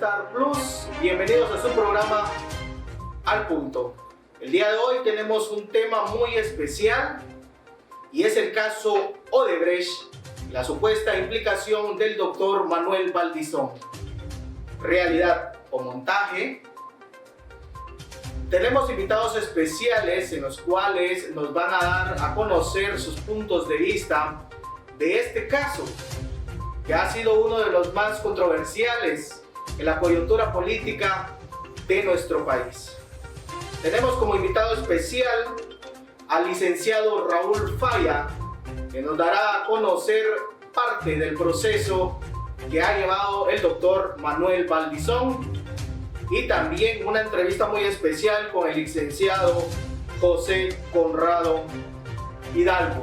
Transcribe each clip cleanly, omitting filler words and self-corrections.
Star Plus, bienvenidos a su programa Al Punto. El día de hoy tenemos un tema muy especial y es el caso Odebrecht, la supuesta implicación del doctor Manuel Valdizón. ¿Realidad o montaje? Tenemos invitados especiales en los cuales nos van a dar a conocer sus puntos de vista de este caso, que ha sido uno de los más controversiales en la coyuntura política de nuestro país. Tenemos como invitado especial al licenciado Raúl Falla, que nos dará a conocer parte del proceso que ha llevado el doctor Manuel Valdizón, y también una entrevista muy especial con el licenciado José Conrado Hidalgo.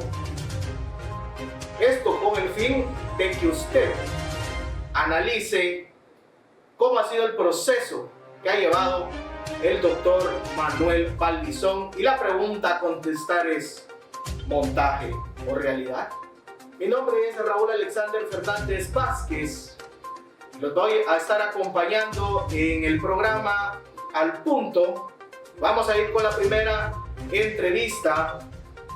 Esto con el fin de que usted analice cómo ha sido el proceso que ha llevado el doctor Manuel Valdizón, y la pregunta a contestar es: ¿montaje o realidad? Mi nombre es Raúl Alexander Fernández Vázquez. Los voy a estar acompañando en el programa Al Punto. Vamos a ir con la primera entrevista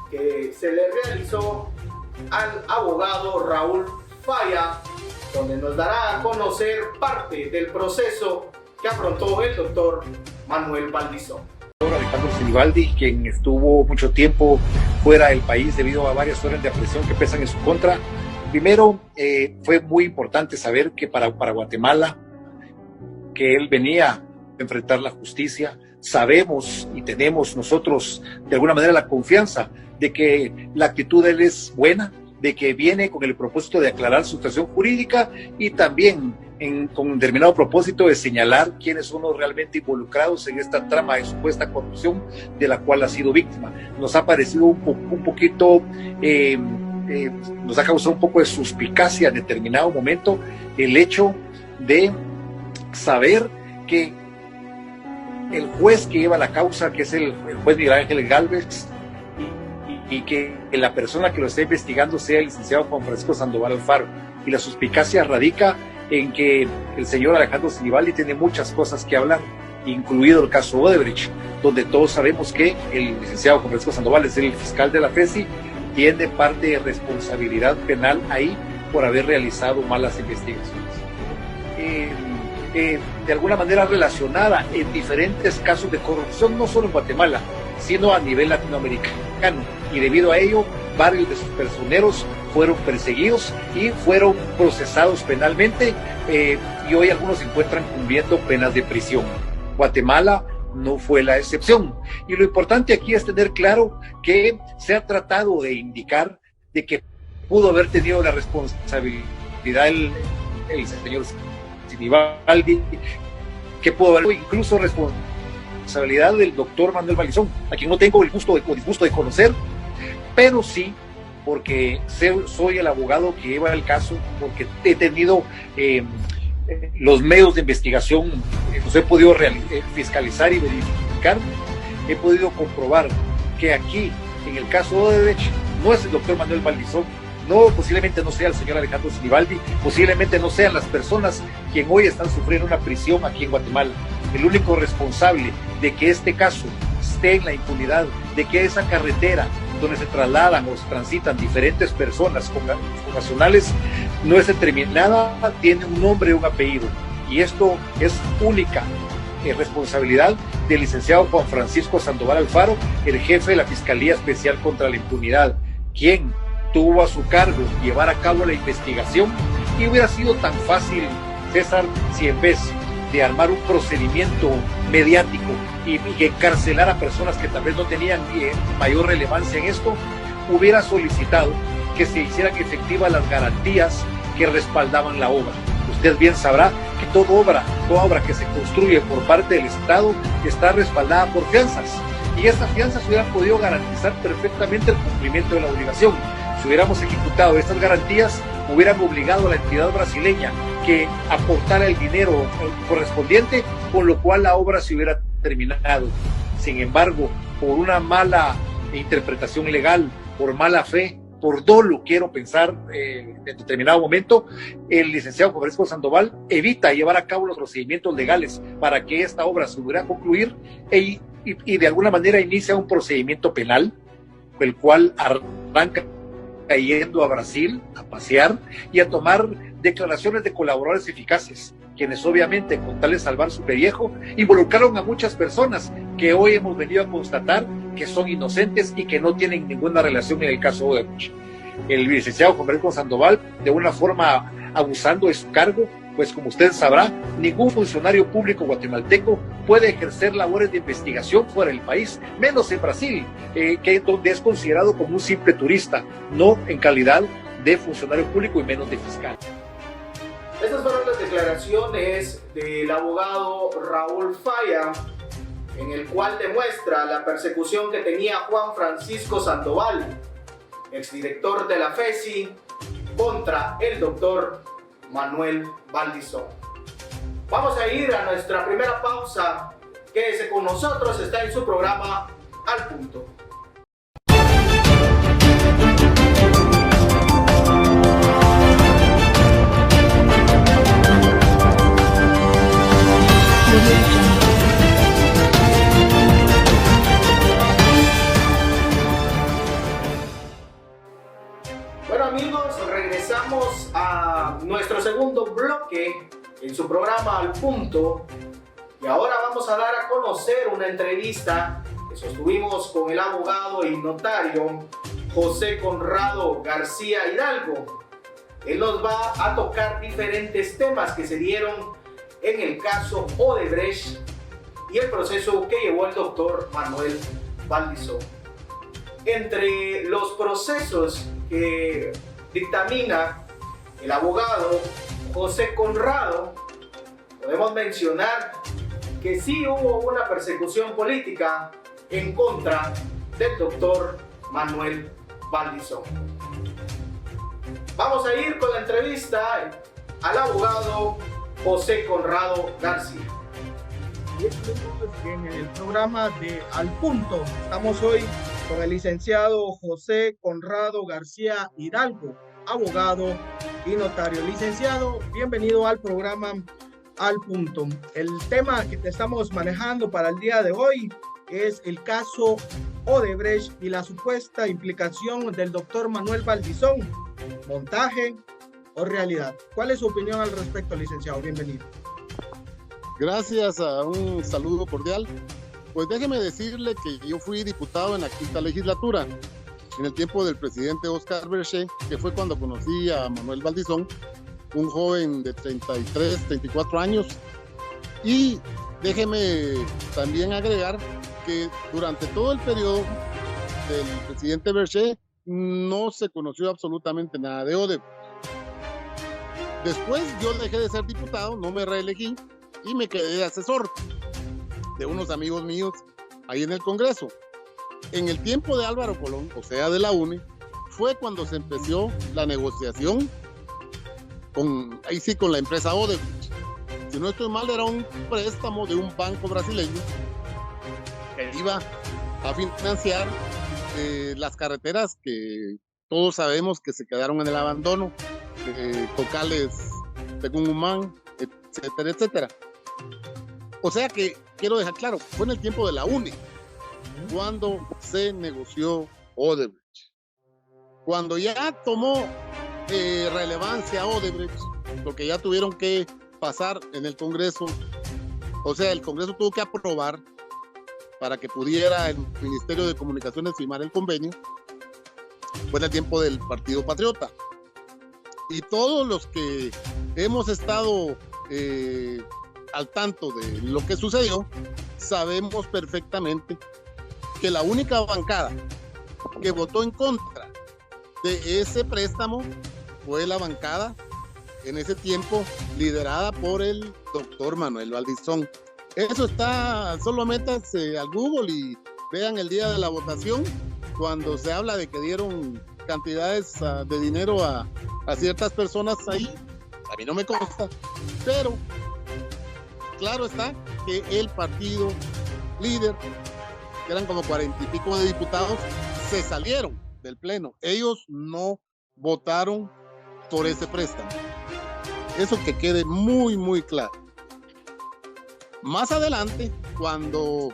que se le realizó al abogado Raúl Falla, donde nos dará a conocer parte del proceso que afrontó el doctor Manuel Valdizón. Alejandro Sinibaldi, quien estuvo mucho tiempo fuera del país debido a varias órdenes de aprehensión que pesan en su contra. Primero, fue muy importante saber que para Guatemala, que él venía a enfrentar la justicia. Sabemos y tenemos nosotros de alguna manera la confianza de que la actitud de él es buena, de que viene con el propósito de aclarar su situación jurídica y también con un determinado propósito de señalar quiénes son los realmente involucrados en esta trama de supuesta corrupción de la cual ha sido víctima. Nos ha parecido un poquito, nos ha causado un poco de suspicacia en determinado momento el hecho de saber que el juez que lleva la causa, que es el juez Miguel Ángel Gálvez, y que la persona que lo está investigando sea el licenciado Juan Francisco Sandoval Alfaro. Y la suspicacia radica en que el señor Alejandro Sinibaldi tiene muchas cosas que hablar, incluido el caso Odebrecht, donde todos sabemos que el licenciado Juan Francisco Sandoval es el fiscal de la FESI, tiene parte de responsabilidad penal ahí por haber realizado malas investigaciones. De alguna manera relacionada en diferentes casos de corrupción, no solo en Guatemala, sino a nivel latinoamericano, y debido a ello varios de sus personeros fueron perseguidos y fueron procesados penalmente, y hoy algunos se encuentran cumpliendo penas de prisión. Guatemala no fue la excepción, y lo importante aquí es tener claro que se ha tratado de indicar de que pudo haber tenido la responsabilidad el señor Sinibaldi, que pudo haber incluso responsabilidad del doctor Manuel Valdizón, a quien no tengo el gusto o disgusto de conocer, pero sí porque soy el abogado que lleva el caso, porque he tenido los medios de investigación, los he podido fiscalizar y verificar. He podido comprobar que aquí, en el caso de Odebrecht, no es el doctor Manuel Valdizón, no, posiblemente no sea el señor Alejandro Sinibaldi, posiblemente no sean las personas quien hoy están sufriendo una prisión aquí en Guatemala. El único responsable de que este caso esté en la impunidad, de que esa carretera donde se trasladan o se transitan diferentes personas con nacionales no es determinada, tiene un nombre y un apellido, y esto es única responsabilidad del licenciado Juan Francisco Sandoval Alfaro, el jefe de la Fiscalía Especial contra la Impunidad, quien tuvo a su cargo llevar a cabo la investigación. Y hubiera sido tan fácil, César, si en vez de armar un procedimiento mediático y encarcelar a personas que tal vez no tenían mayor relevancia en esto, hubiera solicitado que se hicieran efectivas las garantías que respaldaban la obra. Usted bien sabrá que toda obra que se construye por parte del Estado está respaldada por fianzas, y estas fianzas hubieran podido garantizar perfectamente el cumplimiento de la obligación. Si hubiéramos ejecutado estas garantías, hubieran obligado a la entidad brasileña que aportara el dinero correspondiente, con lo cual la obra se hubiera terminado. Sin embargo, por una mala interpretación legal, por mala fe, por dolo, quiero pensar en determinado momento, el licenciado Juan Francisco Sandoval evita llevar a cabo los procedimientos legales para que esta obra se pudiera concluir y de alguna manera inicia un procedimiento penal, el cual arranca yendo a Brasil a pasear y a tomar declaraciones de colaboradores eficaces, quienes obviamente, con tal de salvar su pellejo, involucraron a muchas personas que hoy hemos venido a constatar que son inocentes y que no tienen ninguna relación en el caso Odebrecht. El licenciado Juan Francisco Sandoval, de una forma abusando de su cargo, pues como usted sabrá, ningún funcionario público guatemalteco puede ejercer labores de investigación fuera del país, menos en Brasil, donde es considerado como un simple turista, no en calidad de funcionario público y menos de fiscal. Estas fueron las declaraciones del abogado Raúl Falla, en el cual demuestra la persecución que tenía Juan Francisco Sandoval, exdirector de la FESI, contra el doctor Manuel Valdizón. Vamos a ir a nuestra primera pausa. Quédese con nosotros, está en su programa Al Punto. Bueno amigos, regresamos a nuestro segundo bloque en su programa Al Punto y ahora vamos a dar a conocer una entrevista que sostuvimos con el abogado y notario José Conrado García Hidalgo. Él nos va a tocar diferentes temas que se dieron en el caso Odebrecht y el proceso que llevó el doctor Manuel Valdizón. Entre los procesos que dictamina el abogado José Conrado, podemos mencionar que sí hubo una persecución política en contra del doctor Manuel Valdizón. Vamos a ir con la entrevista al abogado José Conrado García. En el programa de Al Punto estamos hoy con el licenciado José Conrado García Hidalgo, abogado y notario. Licenciado, bienvenido al programa Al Punto. El tema que te estamos manejando para el día de hoy es el caso Odebrecht y la supuesta implicación del doctor Manuel Valdizón. ¿Montaje o realidad? ¿Cuál es su opinión al respecto, licenciado? Bienvenido. Gracias, un saludo cordial. Pues déjeme decirle que yo fui diputado en la quinta legislatura, en el tiempo del presidente Oscar Berché, que fue cuando conocí a Manuel Valdizón, un joven de 33, 34 años. Y déjeme también agregar que durante todo el periodo del presidente Berché no se conoció absolutamente nada de Odebrecht. Después yo dejé de ser diputado, no me reelegí y me quedé de asesor de unos amigos míos ahí en el Congreso. En el tiempo de Álvaro Colón, o sea de la UNE, fue cuando se empezó la negociación con la empresa Odebrecht. Si no estoy mal, era un préstamo de un banco brasileño que iba a financiar las carreteras que todos sabemos que se quedaron en el abandono, Cocales, Tecumumán, etcétera, etcétera. O sea que, quiero dejar claro, fue en el tiempo de la UNE cuando se negoció Odebrecht. Cuando ya tomó relevancia Odebrecht, porque ya tuvieron que pasar en el Congreso, o sea, el Congreso tuvo que aprobar para que pudiera el Ministerio de Comunicaciones firmar el convenio, fue en el tiempo del Partido Patriota. Y todos los que hemos estado al tanto de lo que sucedió, sabemos perfectamente que la única bancada que votó en contra de ese préstamo fue la bancada en ese tiempo liderada por el doctor Manuel Valdizón. Eso está, solo métanse al Google y vean el día de la votación, cuando se habla de que dieron cantidades de dinero a ciertas personas ahí. A mí no me consta, pero claro está que el partido líder, que eran como 40 y pico de diputados, se salieron del Pleno. Ellos no votaron por ese préstamo. Eso que quede muy, muy claro. Más adelante, cuando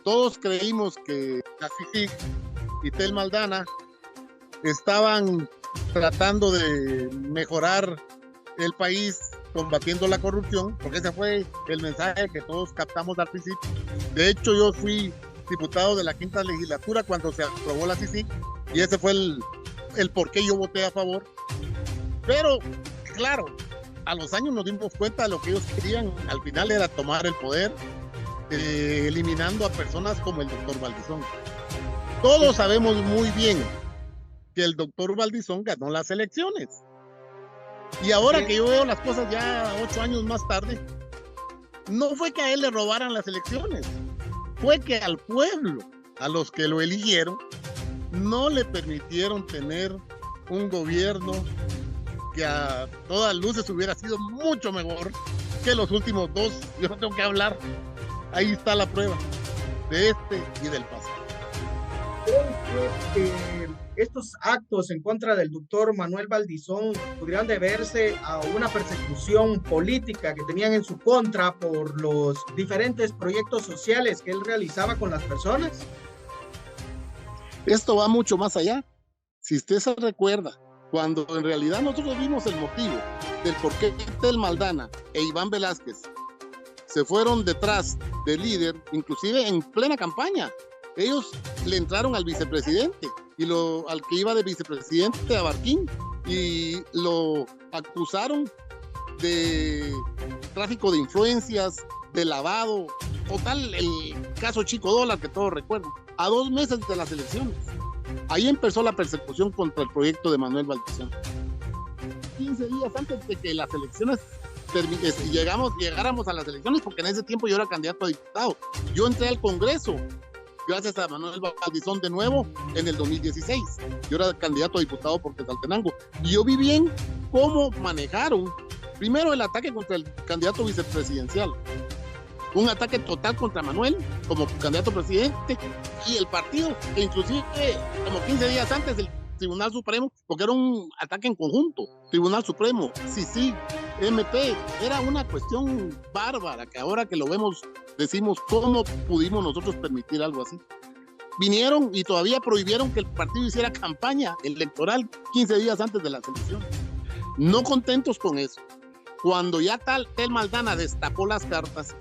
todos creímos que la CICIG y Tel Maldana estaban tratando de mejorar el país combatiendo la corrupción, porque ese fue el mensaje que todos captamos al principio. De hecho, yo fui diputado de la quinta legislatura cuando se aprobó la CICIG y ese fue el por qué yo voté a favor. Pero, claro, a los años nos dimos cuenta de lo que ellos querían. Al final era tomar el poder, eliminando a personas como el doctor Valdizón. Todos sabemos muy bien que el doctor Valdizón ganó las elecciones. Y ahora que yo veo las cosas ya 8 años más tarde, no fue que a él le robaran las elecciones, fue que al pueblo, a los que lo eligieron, no le permitieron tener un gobierno que a todas luces hubiera sido mucho mejor que los últimos dos. Yo no tengo que hablar, ahí está la prueba de este y del pasado. ¿Creen que estos actos en contra del doctor Manuel Valdizón podrían deberse a una persecución política que tenían en su contra por los diferentes proyectos sociales que él realizaba con las personas? Esto va mucho más allá. Si usted se recuerda, cuando en realidad nosotros vimos el motivo del por qué Tel Maldana e Iván Velázquez se fueron detrás del líder, inclusive en plena campaña, ellos le entraron al vicepresidente y al que iba de vicepresidente a Barquín y lo acusaron de tráfico de influencias, de lavado, total, el caso Chico Dólar que todos recuerdan, a 2 meses de las elecciones. Ahí empezó la persecución contra el proyecto de Manuel Valdizón. 15 días antes de que las elecciones llegáramos a las elecciones, porque en ese tiempo yo era candidato a diputado. Yo entré al Congreso gracias a Manuel Valdizón de nuevo en el 2016. Yo era candidato a diputado por Quetzaltenango. Y yo vi bien cómo manejaron primero el ataque contra el candidato vicepresidencial. Un ataque total contra Manuel como candidato a presidente y el partido, que inclusive como 15 días antes el Tribunal Supremo, porque era un ataque en conjunto, Tribunal Supremo, CICIG, MP, era una cuestión bárbara que ahora que lo vemos decimos cómo pudimos nosotros permitir algo así. Vinieron y todavía prohibieron que el partido hiciera campaña electoral 15 días antes de las elecciones. No contentos con eso, cuando ya Tel Maldana destapó las cartas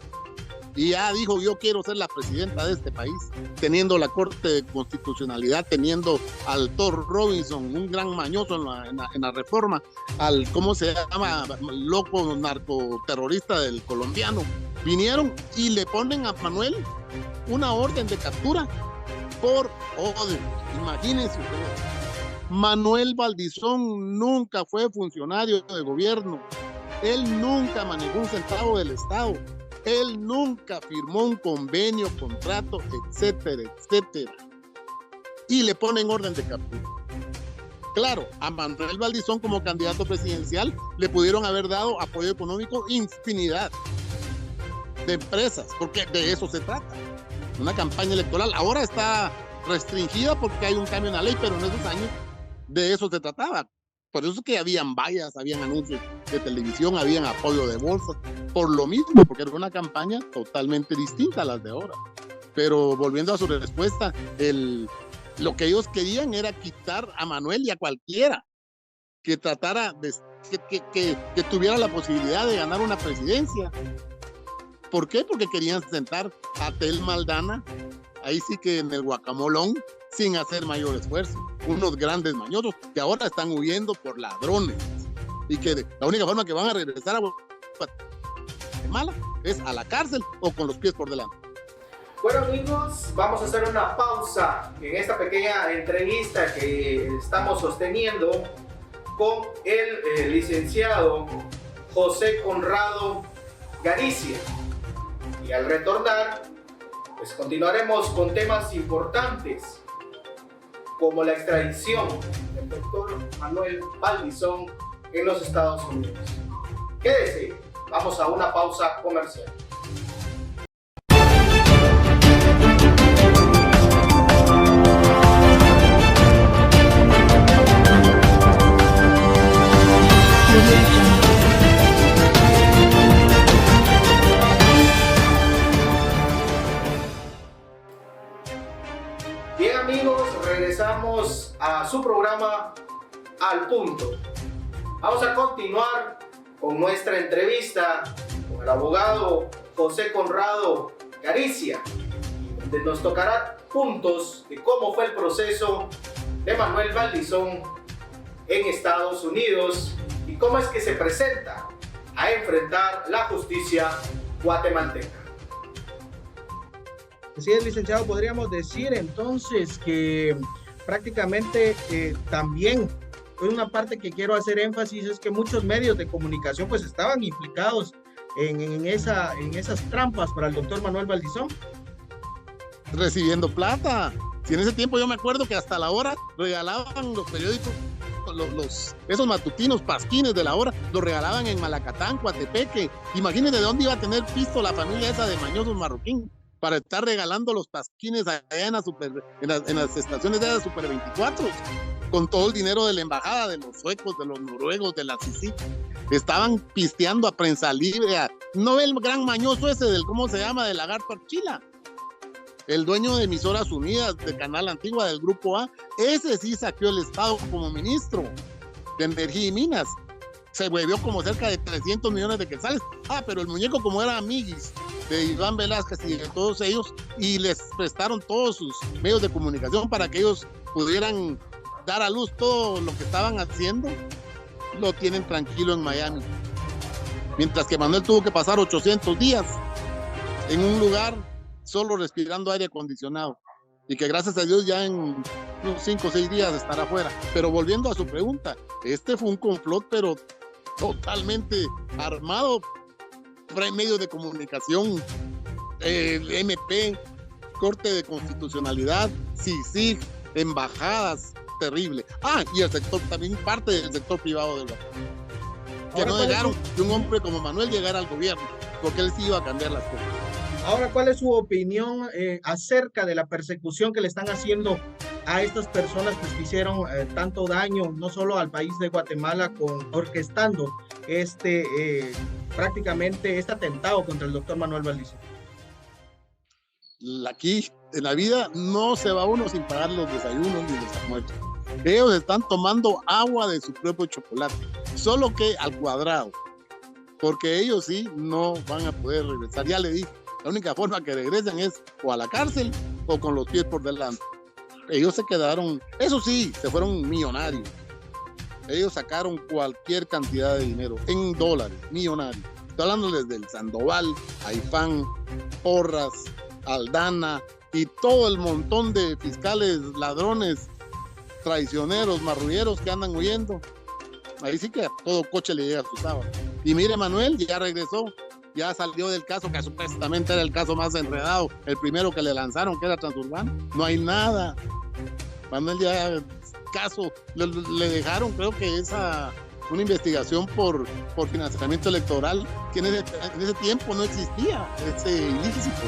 y ya dijo yo quiero ser la presidenta de este país, teniendo la Corte de Constitucionalidad, teniendo al Thor Robinson, un gran mañoso en la reforma, al, ¿cómo se llama?, loco narcoterrorista del colombiano, vinieron y le ponen a Manuel una orden de captura por odio. Imagínense ustedes, Manuel Valdizón nunca fue funcionario de gobierno, él nunca manejó un centavo del Estado, él nunca firmó un convenio, contrato, etcétera, etcétera. Y le ponen orden de captura. Claro, a Manuel Valdizón como candidato presidencial le pudieron haber dado apoyo económico infinidad de empresas, porque de eso se trata. Una campaña electoral ahora está restringida porque hay un cambio en la ley, pero en esos años de eso se trataba. Por eso es que habían vallas, habían anuncios de televisión, habían apoyo de bolsas, por lo mismo, porque era una campaña totalmente distinta a las de ahora. Pero volviendo a su respuesta, lo que ellos querían era quitar a Manuel y a cualquiera que tratara de que tuviera la posibilidad de ganar una presidencia. ¿Por qué? Porque querían sentar a Tel Maldana, ahí sí que en el guacamolón, sin hacer mayor esfuerzo. Unos grandes mañosos que ahora están huyendo por ladrones y que la única forma que van a regresar a Guatemala es a la cárcel o con los pies por delante. Bueno amigos, vamos a hacer una pausa en esta pequeña entrevista que estamos sosteniendo con el licenciado José Conrado Garicia. Y al retornar, pues continuaremos con temas importantes como la extradición del doctor Manuel Valdizón en los Estados Unidos. Quédese, vamos a una pausa comercial. a su programa Al Punto. Vamos a continuar con nuestra entrevista con el abogado José Conrado Garicia, donde nos tocará puntos de cómo fue el proceso de Manuel Valdizón en Estados Unidos y cómo es que se presenta a enfrentar la justicia guatemalteca. Así es, licenciado, podríamos decir entonces que prácticamente también una parte que quiero hacer énfasis es que muchos medios de comunicación pues estaban implicados en esas trampas para el doctor Manuel Valdizón. Recibiendo plata. Si en ese tiempo yo me acuerdo que hasta la hora regalaban los periódicos, esos matutinos pasquines de la hora, los regalaban en Malacatán, Coatepeque. Imagínense de dónde iba a tener pisto la familia esa de mañosos marroquín para estar regalando los pasquines allá en las estaciones de las Super 24, con todo el dinero de la embajada, de los suecos, de los noruegos, de la CICI. Estaban pisteando a prensa libre. ¿No ve el gran mañoso ese del, cómo se llama, del Lagarto Archila? El dueño de Emisoras Unidas, de Canal Antigua, del Grupo A, ese sí saqueó el Estado como ministro de Energía y Minas. Se huevió como cerca de 300 millones de quetzales. Pero el muñeco, como era amiguis de Iván Velázquez y de todos ellos, y les prestaron todos sus medios de comunicación para que ellos pudieran dar a luz todo lo que estaban haciendo, lo tienen tranquilo en Miami. Mientras que Manuel tuvo que pasar 800 días en un lugar solo respirando aire acondicionado, y que gracias a Dios ya en unos 5 o 6 días estará afuera. Pero volviendo a su pregunta, este fue un complot, pero totalmente armado, medios de comunicación, MP, Corte de Constitucionalidad, CICIG, embajadas, terrible. Y el sector, también parte del sector privado del Guatemala, que no dejaron que un hombre como Manuel llegara al gobierno, porque él sí iba a cambiar las cosas. Ahora, ¿cuál es su opinión acerca de la persecución que le están haciendo a estas personas que hicieron tanto daño, no solo al país de Guatemala, orquestando prácticamente este atentado contra el doctor Manuel Valdizón? Aquí, en la vida, no se va uno sin pagar los desayunos ni los almuerzos. Ellos están tomando agua de su propio chocolate, solo que al cuadrado, porque ellos sí no van a poder regresar. Ya le dije, la única forma que regresen es o a la cárcel o con los pies por delante. Ellos se quedaron, eso sí, se fueron millonarios. Ellos sacaron cualquier cantidad de dinero en dólares, millonarios. Estoy hablándoles del Sandoval, Aifán, Porras, Aldana y todo el montón de fiscales, ladrones, traicioneros, marrulleros que andan huyendo. Ahí sí que a todo coche le llega a su sábado. Y mire, Manuel ya regresó. Ya salió del caso que supuestamente era el caso más enredado, el primero que le lanzaron, que era Transurbano. No hay nada. Manuel ya caso, le dejaron, creo que una investigación por financiamiento electoral, que en ese tiempo no existía, ese ilícito.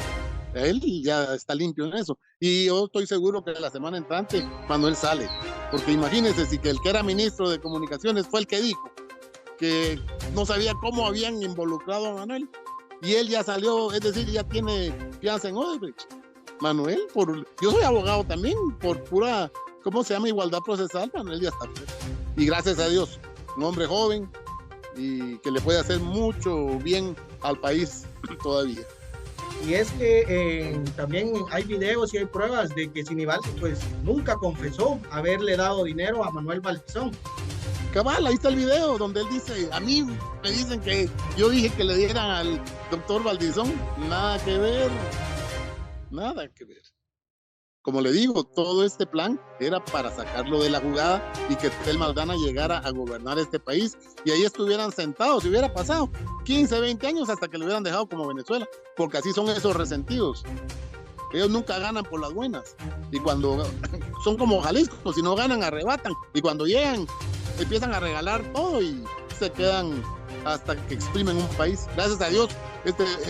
Él ya está limpio en eso. Y yo estoy seguro que la semana entrante Manuel sale. Porque imagínense, si que el que era ministro de Comunicaciones fue el que dijo que no sabía cómo habían involucrado a Manuel, y él ya salió, es decir, ya tiene fianza en Odebrecht. Manuel, yo soy abogado también, por pura, ¿cómo se llama? Igualdad procesal. Manuel ya está preso. Y gracias a Dios, un hombre joven y que le puede hacer mucho bien al país todavía. Y es que también hay videos y hay pruebas de que Sinibaldi pues nunca confesó haberle dado dinero a Manuel Valdizón. Cabal, ahí está el video donde él dice, a mí me dicen que yo dije que le dieran al doctor Valdizón. Nada que ver, nada que ver. Como le digo, todo este plan era para sacarlo de la jugada y que Tel Maldana llegara a gobernar este país y ahí estuvieran sentados. Si hubiera pasado 15, 20 años hasta que lo hubieran dejado como Venezuela, porque así son esos resentidos. Ellos nunca ganan por las buenas, y cuando son como Jalisco, si no ganan arrebatan, y cuando llegan empiezan a regalar todo y se quedan hasta que exprimen un país. Gracias a Dios,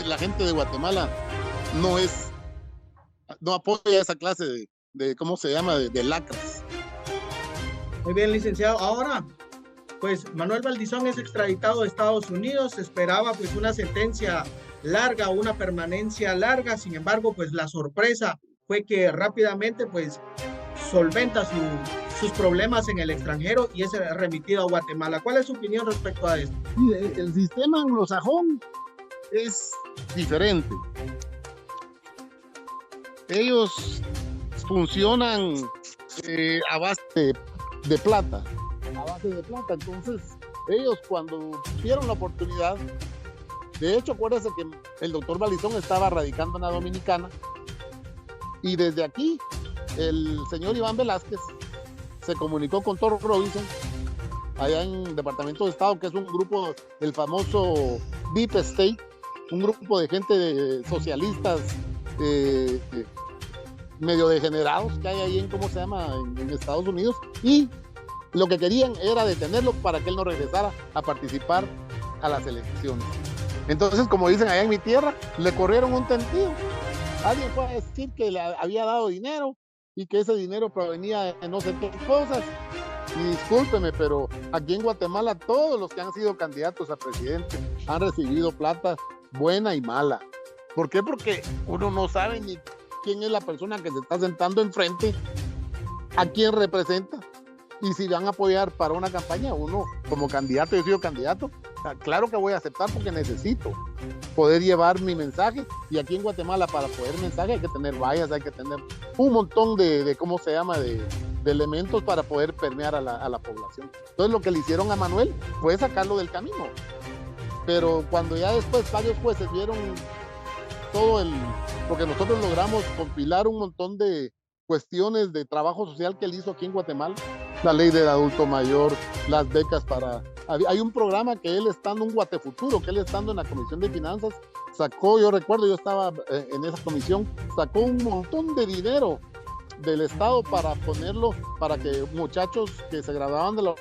la gente de Guatemala no apoya esa clase de ¿cómo se llama? De lacras. Muy bien, licenciado. Ahora, pues Manuel Valdizón es extraditado a Estados Unidos. Se esperaba pues una sentencia larga, una permanencia larga. Sin embargo, pues la sorpresa fue que rápidamente pues solventa su sus problemas en el extranjero y es remitido a Guatemala. ¿Cuál es su opinión respecto a esto? El sistema anglosajón es diferente. Ellos funcionan a base de plata, entonces ellos cuando tuvieron la oportunidad, de hecho acuérdense que el doctor Valdizón estaba radicando en la Dominicana y desde aquí el señor Iván Velázquez se comunicó con Thor Robinson allá en el Departamento de Estado, que es un grupo del famoso Deep State, un grupo de gente socialistas medio degenerados que hay ahí en Estados Unidos, y lo que querían era detenerlo para que él no regresara a participar a las elecciones. Entonces, como dicen allá en mi tierra, le corrieron un tentío. Alguien fue a decir que le había dado dinero y que ese dinero provenía de no sé qué cosas. Y discúlpeme, pero aquí en Guatemala todos los que han sido candidatos a presidente han recibido plata buena y mala. ¿Por qué? Porque uno no sabe ni quién es la persona que se está sentando enfrente, a quién representa y si van a apoyar para una campaña. Uno como candidato, yo he sido candidato, claro que voy a aceptar porque necesito poder llevar mi mensaje, y aquí en Guatemala para poder mensaje hay que tener vallas, hay que tener un montón de ¿cómo se llama? De elementos para poder permear a la población. Entonces lo que le hicieron a Manuel fue sacarlo del camino, pero cuando ya después varios jueces vieron porque nosotros logramos compilar un montón de cuestiones de trabajo social que él hizo aquí en Guatemala, la ley del adulto mayor, las becas hay un programa que él estando en Guatefuturo, que él estando en la Comisión de Finanzas, sacó, yo recuerdo, yo estaba en esa comisión, sacó un montón de dinero del Estado para ponerlo, para que muchachos que se graduaban de las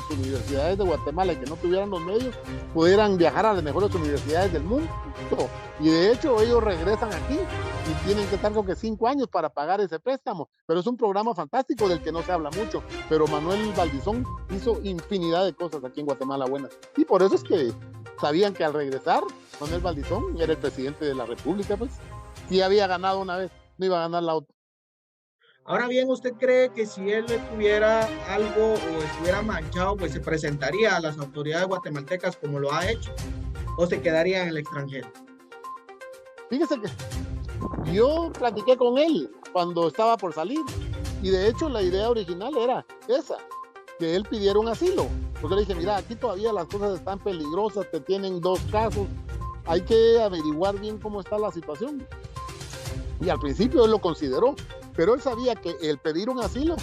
universidades de Guatemala y que no tuvieran los medios, pudieran viajar a las mejores universidades del mundo. Y de hecho ellos regresan aquí y tienen que estar creo que 5 años para pagar ese préstamo, pero es un programa fantástico del que no se habla mucho. Pero Manuel Valdizón hizo infinidad de cosas aquí en Guatemala buenas, y por eso es que sabían que al regresar Manuel Valdizón era el presidente de la República, pues si había ganado una vez, no iba a ganar la otra. Ahora bien, ¿usted cree que si él tuviera algo o estuviera manchado, pues se presentaría a las autoridades guatemaltecas como lo ha hecho, o se quedaría en el extranjero? Fíjese que yo platiqué con él cuando estaba por salir, y de hecho la idea original era esa, que él pidiera un asilo, porque le dije, mira, aquí todavía las cosas están peligrosas, te tienen 2 casos, hay que averiguar bien cómo está la situación. Y al principio él lo consideró, pero él sabía que el pedir un asilo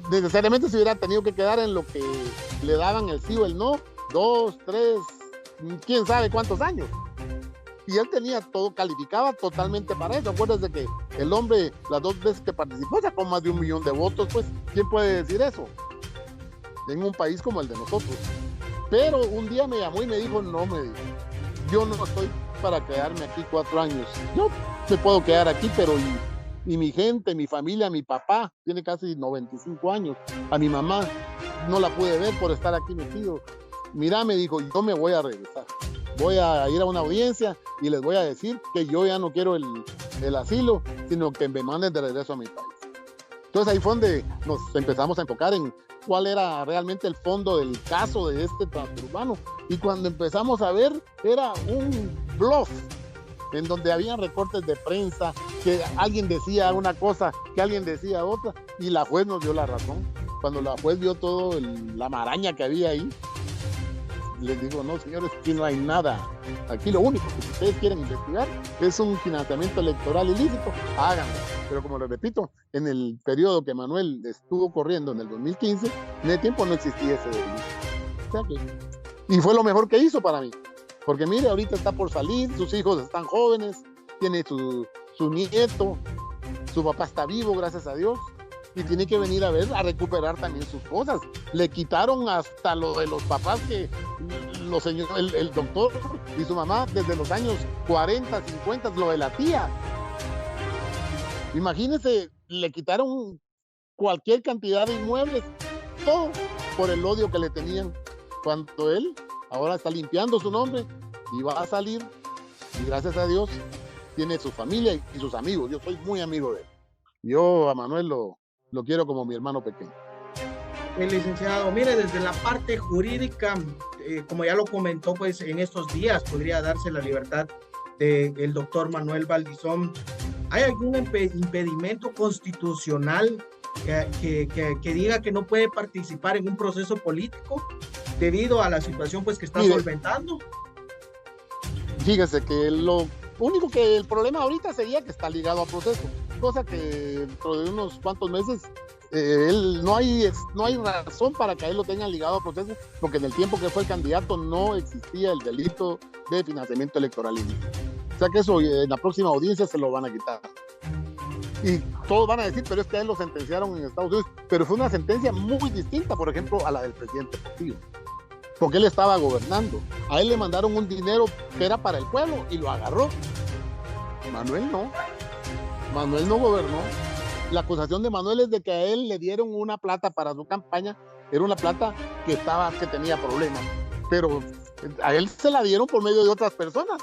necesariamente se hubiera tenido que quedar en lo que le daban el sí o el no, 2, 3, quién sabe cuántos años. Y él tenía todo, calificaba totalmente para eso. Acuérdense que el hombre, las 2 veces que participó, sacó más de 1 millón de votos, pues, ¿quién puede decir eso? En un país como el de nosotros. Pero un día me llamó y me dijo, no, yo no estoy para quedarme aquí 4 años. Yo me puedo quedar aquí, pero y mi gente, mi familia, mi papá, tiene casi 95 años. A mi mamá no la pude ver por estar aquí metido. Mira, me dijo, yo me voy a regresar. Voy a ir a una audiencia y les voy a decir que yo ya no quiero el asilo, sino que me manden de regreso a mi país. Entonces ahí fue donde nos empezamos a enfocar en cuál era realmente el fondo del caso de este transurbano. Y cuando empezamos a ver, era un bluff, en donde habían recortes de prensa, que alguien decía una cosa, que alguien decía otra, y la juez nos dio la razón. Cuando la juez vio todo la maraña que había ahí, les digo, no, señores, aquí no hay nada. Aquí lo único que ustedes quieren investigar es un financiamiento electoral ilícito, háganlo. Pero como les repito, en el periodo que Manuel estuvo corriendo en el 2015, en ese tiempo no existía ese delito. O sea que, y fue lo mejor que hizo para mí. Porque mire, ahorita está por salir, sus hijos están jóvenes, tiene su nieto, su papá está vivo, gracias a Dios, y tiene que venir a recuperar también sus cosas. Le quitaron hasta lo de los papás que el doctor y su mamá desde los años 40, 50, lo de la tía. Imagínense, le quitaron cualquier cantidad de inmuebles, todo por el odio que le tenían, cuando él ahora está limpiando su nombre y va a salir, y gracias a Dios tiene su familia y sus amigos. Yo soy muy amigo de él. Yo a Manuel lo lo quiero como mi hermano pequeño. El licenciado, mire, desde la parte jurídica, como ya lo comentó, pues en estos días podría darse la libertad del doctor Manuel Valdizón. ¿Hay algún impedimento constitucional que diga que no puede participar en un proceso político debido a la situación pues que está solventando? Fíjese que lo único que el problema ahorita sería que está ligado a proceso, cosa que dentro de unos cuantos meses no hay razón para que a él lo tengan ligado a proceso, porque en el tiempo que fue el candidato no existía el delito de financiamiento electoral ilícito. O sea que eso en la próxima audiencia se lo van a quitar. Y todos van a decir, pero es que a él lo sentenciaron en Estados Unidos, pero fue una sentencia muy distinta, por ejemplo, a la del presidente Portillo, porque él estaba gobernando. A él le mandaron un dinero que era para el pueblo y lo agarró. Manuel no gobernó. La acusación de Manuel es de que a él le dieron una plata para su campaña, era una plata que tenía problemas, pero a él se la dieron por medio de otras personas,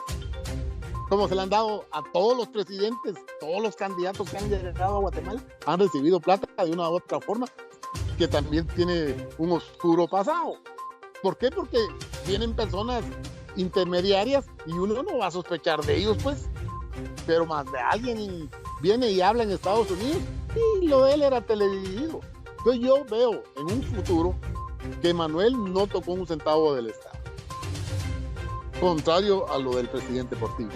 como se le han dado a todos los presidentes, todos los candidatos que han llegado a Guatemala, han recibido plata de una u otra forma, que también tiene un oscuro pasado. ¿Por qué? Porque vienen personas intermediarias y uno no va a sospechar de ellos, pues, pero más de alguien viene y habla en Estados Unidos y lo de él era teledirigido. Entonces yo veo en un futuro que Manuel no tocó un centavo del Estado, contrario a lo del presidente Portillo.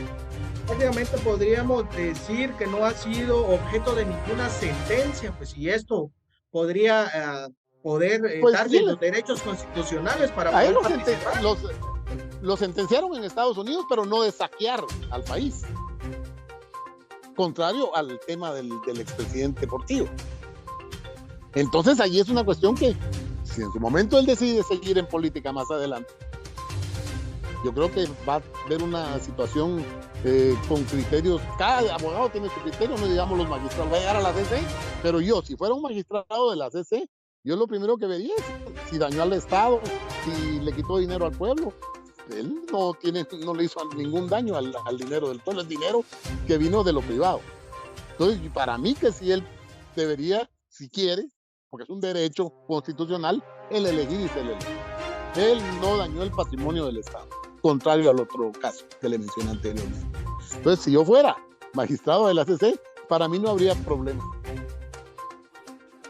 Prácticamente podríamos decir que no ha sido objeto de ninguna sentencia, pues, y esto podría darle los derechos constitucionales para poder participar. Lo sentenciaron en Estados Unidos, pero no de saquear al país, contrario al tema del expresidente Portillo. Entonces ahí es una cuestión que, si en su momento él decide seguir en política más adelante, yo creo que va a haber una situación con criterios. Cada abogado tiene su criterio, no digamos los magistrados. Va a llegar a la CC, pero yo, si fuera un magistrado de la CC, yo lo primero que vería es si dañó al Estado, si le quitó dinero al pueblo. Él no le hizo ningún daño al dinero del pueblo, el dinero que vino de lo privado. Entonces, para mí que si él debería, si quiere, porque es un derecho constitucional, el elegir y se le elige. Él no dañó el patrimonio del Estado, contrario al otro caso que le mencioné anteriormente. Entonces, si yo fuera magistrado de la CC, para mí no habría problema.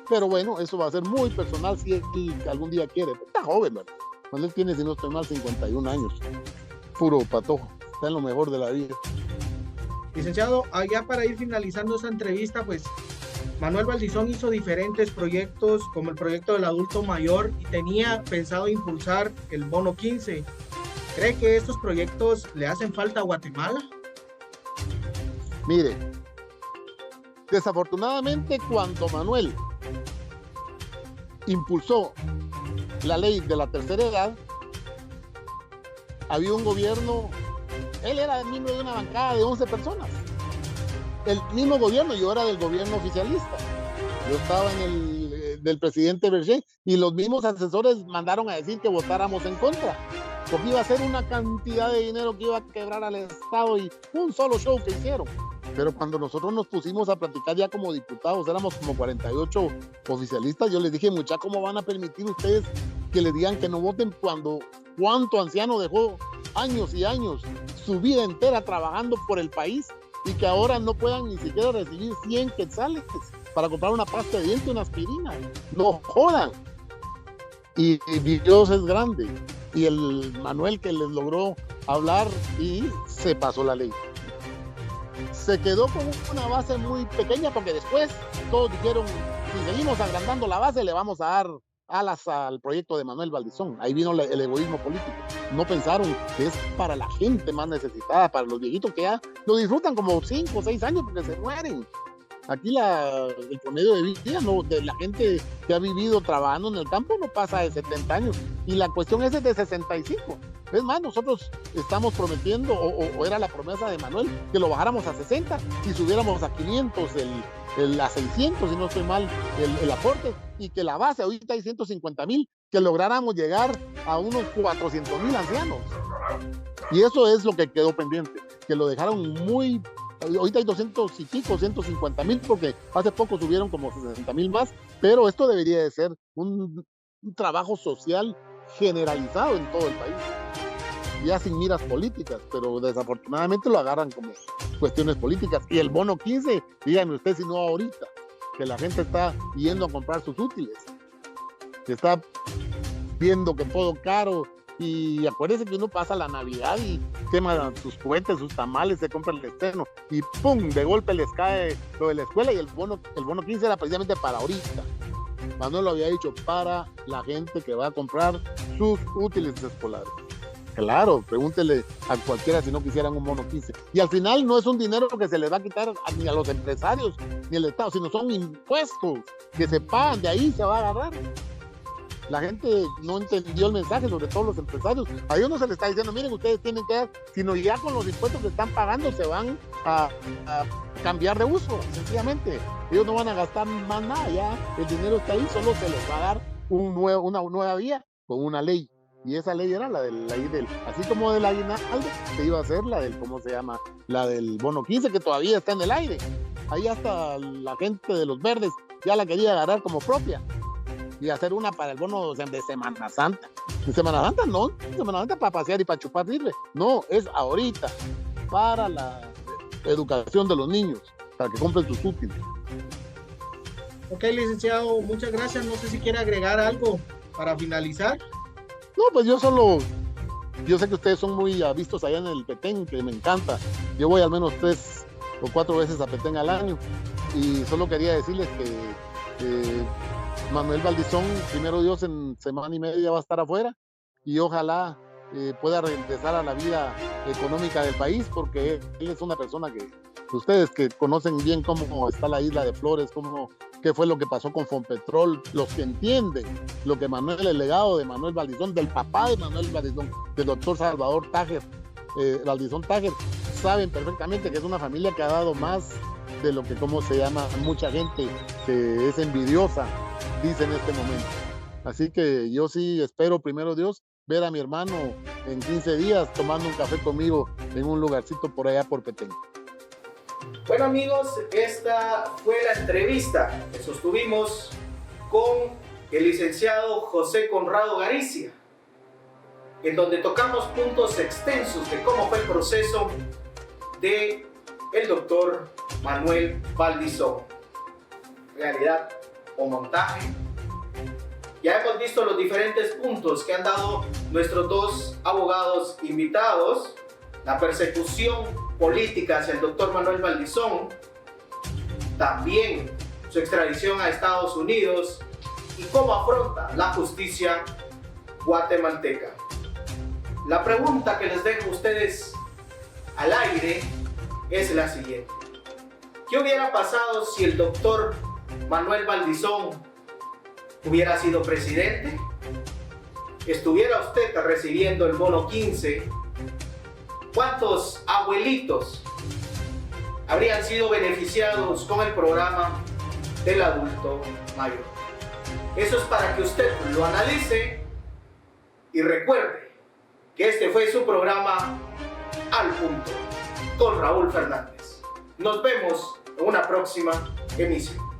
Pero bueno, eso va a ser muy personal si él algún día quiere. Está joven, ¿verdad? Cuando él tiene, si no estoy mal, 51 años. Puro patojo. Está en lo mejor de la vida. Licenciado, allá para ir finalizando esta entrevista, pues Manuel Valdizón hizo diferentes proyectos, como el proyecto del adulto mayor, y tenía pensado impulsar el bono 15. ¿Cree que estos proyectos le hacen falta a Guatemala? Mire, desafortunadamente cuando Manuel impulsó la ley de la tercera edad, había un gobierno, él era el miembro de una bancada de 11 personas, el mismo gobierno, yo era del gobierno oficialista, yo estaba en el del presidente Berger, y los mismos asesores mandaron a decir que votáramos en contra, porque iba a ser una cantidad de dinero que iba a quebrar al Estado, y un solo show que hicieron. Pero cuando nosotros nos pusimos a platicar ya como diputados, éramos como 48 oficialistas, yo les dije, muchachos, ¿cómo van a permitir ustedes que les digan que no voten cuando cuánto anciano dejó años y años, su vida entera trabajando por el país, y que ahora no puedan ni siquiera recibir 100 quetzales para comprar una pasta de diente, una aspirina? No jodan. Y Dios es grande. Y el Manuel que les logró hablar y se pasó la ley. Se quedó con una base muy pequeña, porque después todos dijeron, si seguimos agrandando la base, le vamos a dar alas al proyecto de Manuel Valdizón. Ahí vino el egoísmo político. No pensaron que es para la gente más necesitada, para los viejitos que ya lo disfrutan como 5 o 6 años porque se mueren. Aquí el promedio de vida de la gente que ha vivido trabajando en el campo no pasa de 70 años. Y la cuestión es de 65. Es más, nosotros estamos prometiendo, o era la promesa de Manuel, que lo bajáramos a 60 y subiéramos a 500, a 600, si no estoy mal, el aporte, y que la base, ahorita hay 150,000, que lográramos llegar a unos 400,000 ancianos. Y eso es lo que quedó pendiente, que lo dejaron muy ahorita hay 200 y pico, 150,000, porque hace poco subieron como 60,000 más, pero esto debería de ser un trabajo social generalizado en todo el país, ya sin miras políticas, pero desafortunadamente lo agarran como cuestiones políticas. Y el bono 15, díganme usted si no ahorita, que la gente está yendo a comprar sus útiles, que está viendo que todo caro, y acuérdense que uno pasa la Navidad y quema sus cohetes, sus tamales, se compra el externo, y ¡pum!, de golpe les cae lo de la escuela, y el bono 15 era precisamente para ahorita. Manuel lo había dicho, para la gente que va a comprar sus útiles escolares. Claro, pregúntele a cualquiera si no quisieran un bono 15. Y al final no es un dinero que se les va a quitar ni a los empresarios ni al Estado, sino son impuestos que se pagan, de ahí se va a agarrar. La gente no entendió el mensaje, sobre todo los empresarios. A ellos no se les está diciendo, miren, ustedes tienen que dar, sino ya con los impuestos que están pagando se van a cambiar de uso, sencillamente. Ellos no van a gastar más nada, ya el dinero está ahí, solo se les va a dar una nueva vía con una ley. Y esa ley era la del, así como del aguinaldo, se iba a hacer la del, ¿cómo se llama? La del bono 15, que todavía está en el aire. Ahí hasta la gente de los verdes ya la quería agarrar como propia y hacer una para el bono de Semana Santa. De Semana Santa no, Semana Santa para pasear y para chupar libre. No, es ahorita, para la educación de los niños, para que compren sus útiles. Ok, licenciado, muchas gracias. No sé si quiere agregar algo para finalizar. No, pues yo sé que ustedes son muy vistos allá en el Petén, que me encanta. Yo voy al menos 3 o 4 veces a Petén al año, y solo quería decirles que Manuel Valdizón, primero Dios, en semana y media va a estar afuera, y ojalá pueda regresar a la vida económica del país, porque él es una persona que ustedes que conocen bien cómo está la isla de Flores, qué fue lo que pasó con Fonpetrol, los que entienden lo que Manuel, el legado de Manuel Valdizón, del papá de Manuel Valdizón, del doctor Salvador Tájer, Valdizón Tájer, saben perfectamente que es una familia que ha dado más de lo que, mucha gente que es envidiosa, dice en este momento. Así que yo sí espero, primero Dios, ver a mi hermano en 15 días tomando un café conmigo en un lugarcito por allá por Petén. Bueno amigos, esta fue la entrevista que sostuvimos con el licenciado José Conrado Garicia, en donde tocamos puntos extensos de cómo fue el proceso de el doctor Manuel Valdizón. Realidad o montaje. Ya hemos visto los diferentes puntos que han dado nuestros dos abogados invitados, la persecución política hacia el doctor Manuel Valdizón, también su extradición a Estados Unidos y cómo afronta la justicia guatemalteca. La pregunta que les dejo a ustedes al aire es la siguiente: ¿qué hubiera pasado si el doctor Manuel Valdizón hubiera sido presidente? ¿Estuviera usted recibiendo el bono 15? ¿Cuántos abuelitos habrían sido beneficiados con el programa del adulto mayor? Eso es para que usted lo analice y recuerde que este fue su programa Al Punto con Raúl Fernández. Nos vemos en una próxima emisión.